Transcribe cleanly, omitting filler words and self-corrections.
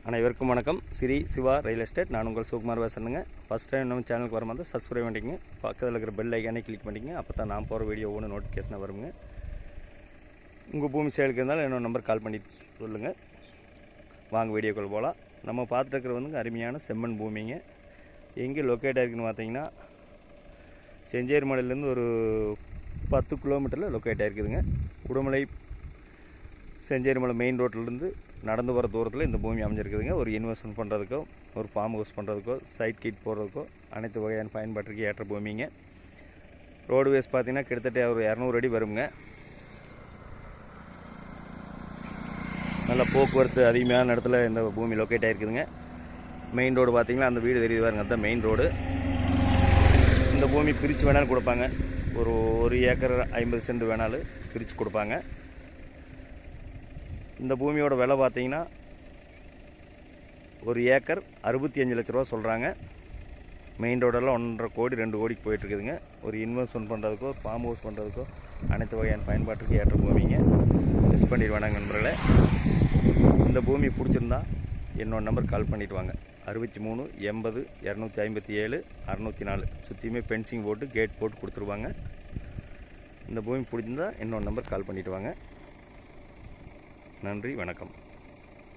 அனைவருக்கும் வணக்கம். Sri Siva real estate. நான் உங்கள் சுகுமார் பேசுகிறேங்க. ஃபஸ்ட் டைம் நம்ம சேனலுக்கு வர மாதிரி சப்ஸ்கிரைப் பண்ணிக்கங்க. பக்கத்தில் இருக்கிற பெல் ஐக்கானே கிளிக் பண்ணிக்கங்க. அப்போ தான் நான் போகிற வீடியோ ஒன்று நோட்டிஃபிகேஷனாக வருங்க. உங்கள் பூமி சேலுக்கு இருந்தாலும் என்னோட நம்பர் கால் பண்ணி சொல்லுங்கள். வாங்க வீடியோக்குள் போகலாம். நம்ம பார்த்துட்டு இருக்கிற அருமையான செம்மண் பூமிங்க. எங்கே லொக்கேட் ஆகிருக்குன்னு பார்த்தீங்கன்னா, செஞ்சேரி மலையிலேருந்து ஒரு 10 கிலோமீட்டரில் லொக்கேட் ஆகிருக்குதுங்க. உடுமலை செஞ்சேரி மலை மெயின் ரோட்லேருந்து நடந்து வர தூரத்தில் இந்த பூமி அமைஞ்சிருக்குதுங்க. ஒரு இன்வெஸ்ட்மெண்ட் பண்ணுறதுக்கோ, ஒரு ஃபார்ம் ஹவுஸ் பண்ணுறதுக்கோ, சைட் கீட் போடுறதுக்கோ அனைத்து வகையான பயன்பாட்டுக்கு ஏற்ற பூமிங்க. ரோடுவேஸ் பார்த்திங்கன்னா கிட்டத்தட்ட ஒரு 200 அடி வருங்க. நல்ல போக்குவரத்து அதிகமான இடத்துல இந்த பூமி லொக்கேட் ஆகிருக்குதுங்க. மெயின் ரோடு பார்த்திங்கன்னா அந்த வீடு தெரியுது பாருங்க, அதுதான் மெயின் ரோடு. இந்த பூமி பிரித்து வேணாலும் கொடுப்பாங்க. ஒரு ஏக்கர் 50 சென்ட் வேணாலும் பிரித்து கொடுப்பாங்க. இந்த பூமியோட விலை பார்த்தீங்கன்னா ஒரு ஏக்கர் 65 லட்ச ரூபா சொல்கிறாங்க. மெயின் ரோடெல்லாம் 1.5 கோடி 2 கோடிக்கு போயிட்டுருக்குதுங்க. ஒரு இன்வெஸ்ட்மெண்ட் பண்ணுறதுக்கோ, ஃபார்ம் ஹவுஸ் பண்ணுறதுக்கோ அனைத்து வகையான பயன்பாட்டுக்கு ஏற்ற பூமிங்க. மிஸ் பண்ணிட்டு வேணாங்க நண்பர்களே. இந்த பூமி பிடிச்சிருந்தா என்னோட நம்பர் கால் பண்ணிவிட்டு வாங்க. 63 80 257 604. சுற்றியுமே ஃபென்சிங் போட்டு கேட் போட்டு கொடுத்துருவாங்க. இந்த பூமி பிடிச்சிருந்தா என்னோட நம்பர் கால் பண்ணிவிட்டு வாங்க. நன்றி, வணக்கம்.